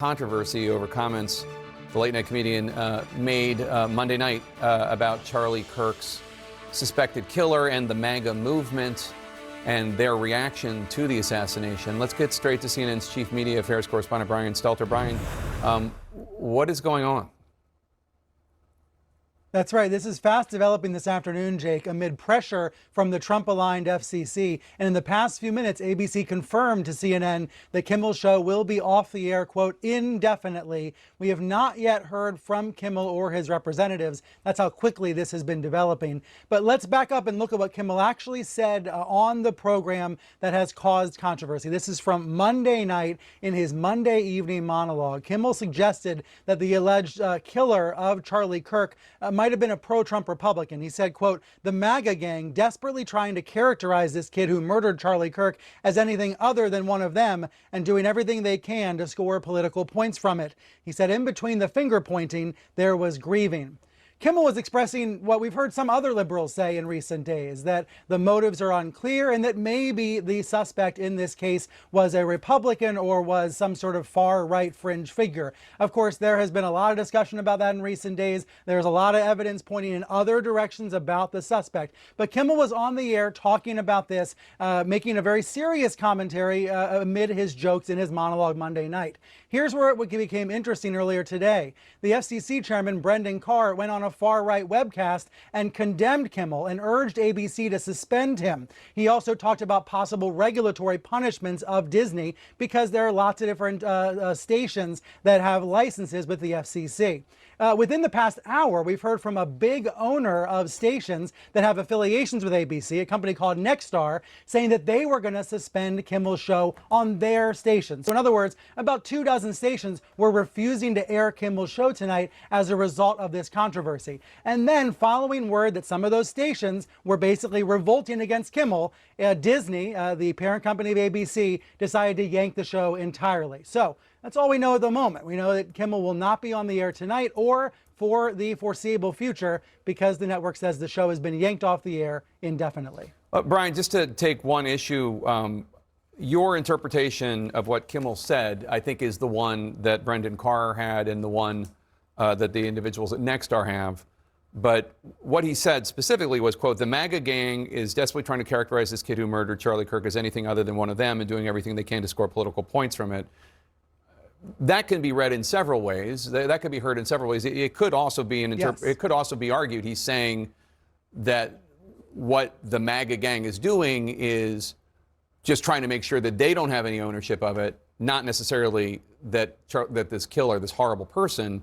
Controversy over comments the late night comedian made Monday night about Charlie Kirk's suspected killer and the MAGA movement and their reaction to the assassination. Let's get straight to CNN's chief media affairs correspondent Brian Stelter. Brian, what is going on? That's right. This is fast developing this afternoon, Jake, amid pressure from the Trump-aligned FCC. And in the past few minutes, ABC confirmed to CNN that Kimmel's show will be off the air, quote, indefinitely. We have not yet heard from Kimmel or his representatives. That's how quickly this has been developing. But let's back up and look at what Kimmel actually said on the program that has caused controversy. This is from Monday night in his Monday evening monologue. Kimmel suggested that the alleged killer of Charlie Kirk might have been a pro-Trump Republican. He said, quote, the MAGA gang desperately trying to characterize this kid who murdered Charlie Kirk as anything other than one of them and doing everything they can to score political points from it. He said in between the finger pointing, there was grieving. Kimmel was expressing what we've heard some other liberals say in recent days, that the motives are unclear and that maybe the suspect in this case was a Republican or was some sort of far-right fringe figure. Of course, there has been a lot of discussion about that in recent days. There's a lot of evidence pointing in other directions about the suspect. But Kimmel was on the air talking about this, making a very serious commentary amid his jokes in his monologue Monday night. Here's where it became interesting earlier today. The FCC chairman, Brendan Carr, went on a far-right webcast and condemned Kimmel and urged ABC to suspend him. He also talked about possible regulatory punishments of Disney because there are lots of different stations that have licenses with the FCC. Within the past hour, we've heard from a big owner of stations that have affiliations with ABC, a company called Nexstar, saying that they were going to suspend Kimmel's show on their station. So in other words, about 24 stations were refusing to air Kimmel's show tonight as a result of this controversy. And then following word that some of those stations were basically revolting against Kimmel, Disney, the parent company of ABC, decided to yank the show entirely. So that's all we know at the moment. We know that Kimmel will not be on the air tonight or for the foreseeable future because the network says the show has been yanked off the air indefinitely. Brian, just to take one issue, your interpretation of what Kimmel said, I think, is the one that Brendan Carr had and the one that the individuals at Nexstar have. But what he said specifically was, quote, the MAGA gang is desperately trying to characterize this kid who murdered Charlie Kirk as anything other than one of them and doing everything they can to score political points from it. That can be read in several ways. That could be heard in several ways. It could also be it could also be argued he's saying that what the MAGA gang is doing is just trying to make sure that they don't have any ownership of it, not necessarily that that this killer, this horrible person,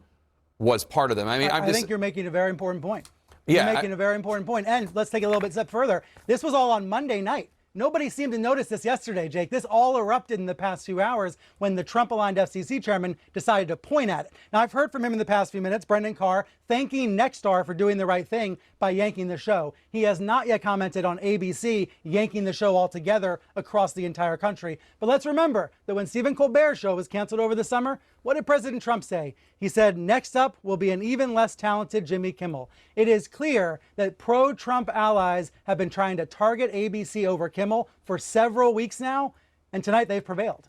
was part of them. I mean, I think you're making a very important point. Yeah, you're making a very important point. And let's take it a little bit step further. This was all on Monday night. Nobody seemed to notice this yesterday, Jake. This all erupted in the past few hours when the Trump-aligned FCC chairman decided to point at it. Now, I've heard from him in the past few minutes, Brendan Carr, thanking Nexstar for doing the right thing by yanking the show. He has not yet commented on ABC yanking the show altogether across the entire country. But let's remember that when Stephen Colbert's show was canceled over the summer, what did President Trump say? He said, next up will be an even less talented Jimmy Kimmel. It is clear that pro-Trump allies have been trying to target ABC over Kimmel for several weeks now, and tonight they've prevailed.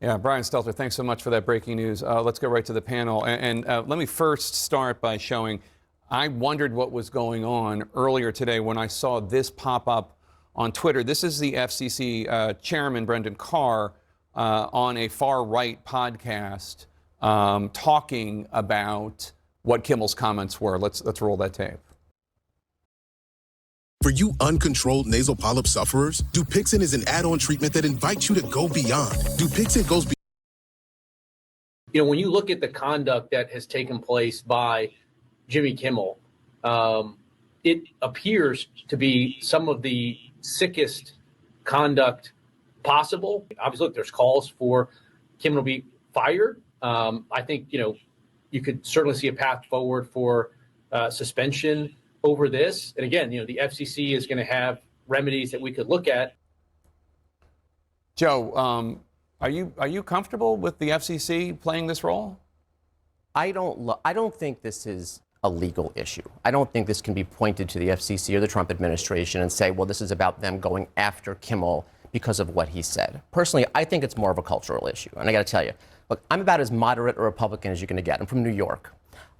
Yeah, Brian Stelter, thanks so much for that breaking news. Let's go right to the panel. And let me first start by showing, I wondered what was going on earlier today when I saw this pop up on Twitter. This is the FCC chairman, Brendan Carr, on a far-right podcast talking about what Kimmel's comments were. Let's roll that tape. For you uncontrolled nasal polyp sufferers, Dupixent is an add-on treatment that invites you to go beyond. Dupixent goes beyond. You know, when you look at the conduct that has taken place by Jimmy Kimmel, it appears to be some of the sickest conduct possible. Obviously, look, there's calls for Kimmel to be fired. I think, you could certainly see a path forward for suspension over this. And again, the FCC is going to have remedies that we could look at. Joe, are you comfortable with the FCC playing this role? I don't think this is a legal issue. I don't think this can be pointed to the FCC or the Trump administration and say, well, this is about them going after Kimmel because of what he said. Personally, I think it's more of a cultural issue. And I got to tell you, Look, I'm about as moderate a Republican as you're going to get. I'm from New York.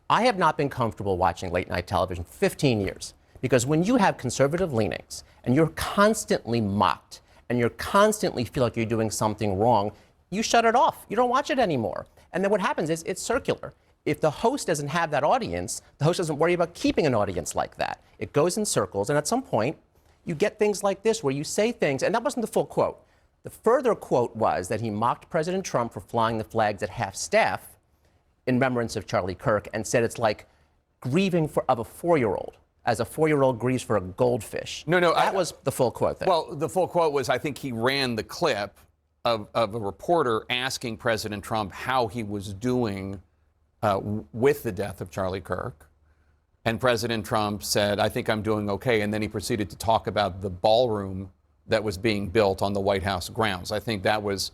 I have not been comfortable watching late night television for 15 years because when you have conservative leanings and you're constantly mocked and you constantly feel like you're doing something wrong, you shut it off. You don't watch it anymore. And then what happens is it's circular. If the host doesn't have that audience, the host doesn't worry about keeping an audience like that. It goes in circles, and at some point, you get things like this where you say things, and that wasn't the full quote. The further quote was that he mocked President Trump for flying the flags at half-staff in remembrance of Charlie Kirk and said it's like grieving of a 4-year-old, as a 4-year-old grieves for a goldfish. No, That was the full quote there. Well, the full quote was, I think he ran the clip of a reporter asking President Trump how he was doing with the death of Charlie Kirk. And President Trump said, I think I'm doing okay. And then he proceeded to talk about the ballroom that was being built on the White House grounds. I think that was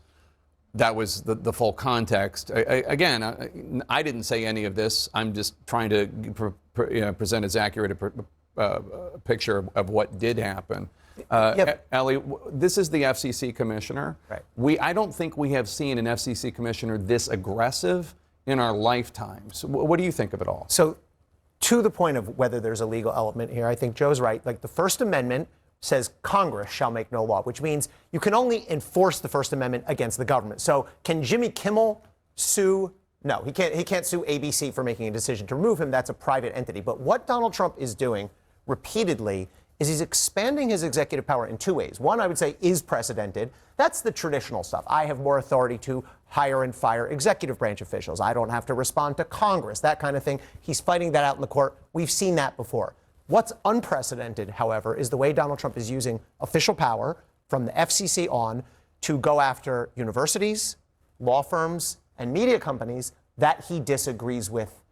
the full context. Again, I didn't say any of this. I'm just trying to present as accurate a picture of what did happen. Ellie, this is the FCC commissioner. Right. I don't think we have seen an FCC commissioner this aggressive in our lifetimes. What do you think of it all? So, to the point of whether there's a legal element here, I think Joe's right. Like, the First Amendment says Congress shall make no law, which means you can only enforce the First Amendment against the government. So can Jimmy Kimmel sue? No, he can't sue ABC for making a decision to remove him. That's a private entity. But what Donald Trump is doing repeatedly is he's expanding his executive power in two ways. One, I would say, is precedented. That's the traditional stuff. I have more authority to hire and fire executive branch officials. I don't have to respond to Congress, that kind of thing. He's fighting that out in the court. We've seen that before. What's unprecedented, however, is the way Donald Trump is using official power from the FCC on to go after universities, law firms, and media companies that he disagrees with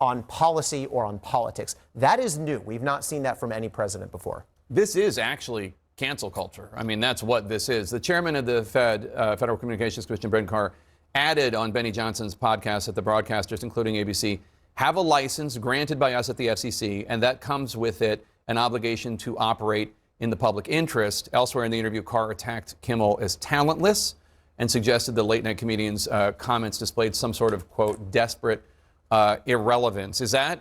on policy or on politics. That is new. We've not seen that from any president before. This is actually cancel culture. I mean, that's what this is. The chairman of the Federal Communications Commission, Brendan Carr, added on Benny Johnson's podcast that the broadcasters, including ABC, have a license granted by us at the FCC, and that comes with it an obligation to operate in the public interest. Elsewhere in the interview, Carr attacked Kimmel as talentless and suggested the late-night comedian's comments displayed some sort of, quote, desperate irrelevance. Is that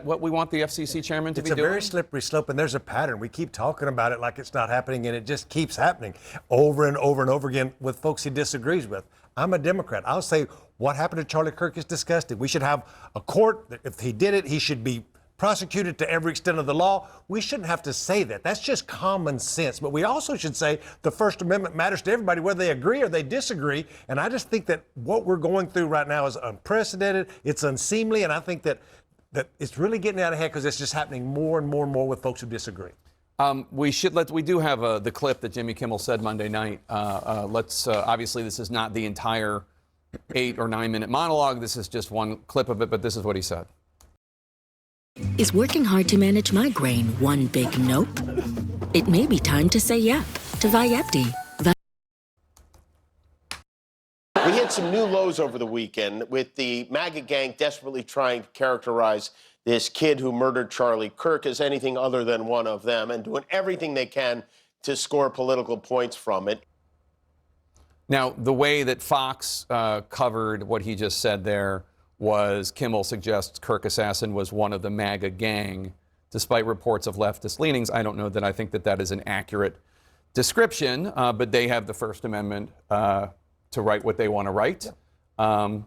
what we want the FCC chairman to be doing? It's a very slippery slope, and there's a pattern. We keep talking about it like it's not happening, and it just keeps happening over and over and over again with folks he disagrees with. I'm a Democrat. I'll say what happened to Charlie Kirk is disgusting. We should have a court that if he did it, he should be prosecuted to every extent of the law. We shouldn't have to say that. That's just common sense. But we also should say the First Amendment matters to everybody, whether they agree or they disagree. And I just think that what we're going through right now is unprecedented. It's unseemly. And I think that it's really getting out of hand because it's just happening more and more and more with folks who disagree. We do have the clip that Jimmy Kimmel said Monday night. Obviously, this is not the entire 8 or 9 minute monologue. This is just one clip of it, but this is what he said. Is working hard to manage migraine one big nope? It may be time to say yep to Vyepti. We hit some new lows over the weekend with the MAGA gang desperately trying to characterize this kid who murdered Charlie Kirk as anything other than one of them and doing everything they can to score political points from it. Now, the way that Fox covered what he just said there was Kimmel suggests Kirk assassin was one of the MAGA gang, despite reports of leftist leanings. I don't know that I think that is an accurate description, but they have the First Amendment to write what they want to write. The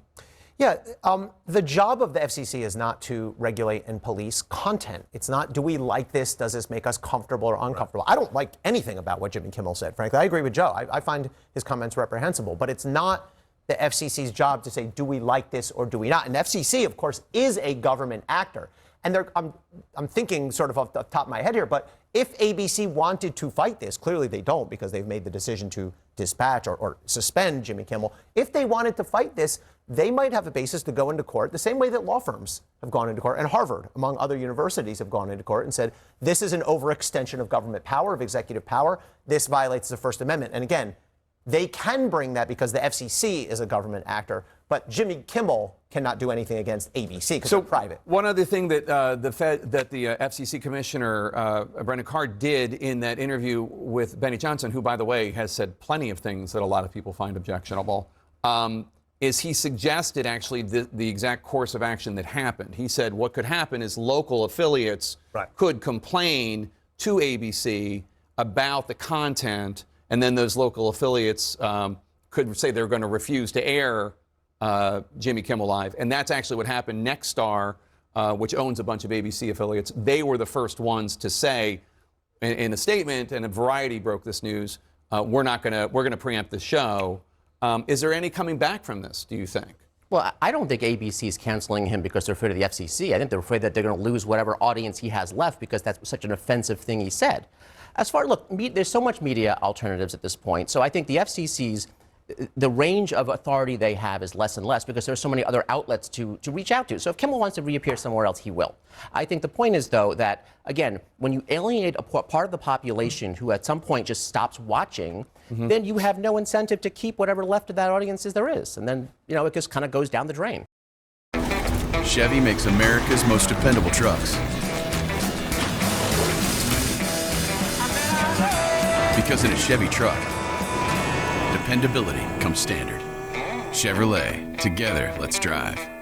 job of the FCC is not to regulate and police content. It's not, do we like this? Does this make us comfortable or uncomfortable? Right. I don't like anything about what Jimmy Kimmel said, frankly. I agree with Joe. I find his comments reprehensible, but it's not the FCC's job to say, do we like this or do we not? And the FCC, of course, is a government actor. And I'm thinking sort of off the top of my head here, but if ABC wanted to fight this, clearly they don't because they've made the decision to dispatch or suspend Jimmy Kimmel. If they wanted to fight this, they might have a basis to go into court the same way that law firms have gone into court, and Harvard, among other universities, have gone into court and said, this is an overextension of government power, of executive power. This violates the First Amendment. And again, they can bring that because the FCC is a government actor, but Jimmy Kimmel cannot do anything against ABC because they're private. One other thing that the FCC commissioner, Brendan Carr, did in that interview with Benny Johnson, who, by the way, has said plenty of things that a lot of people find objectionable, is he suggested actually the exact course of action that happened. He said what could happen is local affiliates could complain to ABC about the content, and then those local affiliates could say they're going to refuse to air Jimmy Kimmel Live. And that's actually what happened. Nexstar, which owns a bunch of ABC affiliates, they were the first ones to say in a statement, and Variety broke this news, we're going to preempt the show. Is there any coming back from this, do you think? Well, I don't think ABC is canceling him because they're afraid of the FCC. I think they're afraid that they're going to lose whatever audience he has left because that's such an offensive thing he said. As far, look, there's so much media alternatives at this point. So I think the FCC's, the range of authority they have is less and less because there's so many other outlets to reach out to. So if Kimmel wants to reappear somewhere else, he will. I think the point is, though, that, again, when you alienate a part of the population who at some point just stops watching, then you have no incentive to keep whatever left of that audience there is. And then, it just kind of goes down the drain. Chevy makes America's most dependable trucks. Because in a Chevy truck, dependability comes standard. Chevrolet, together, let's drive.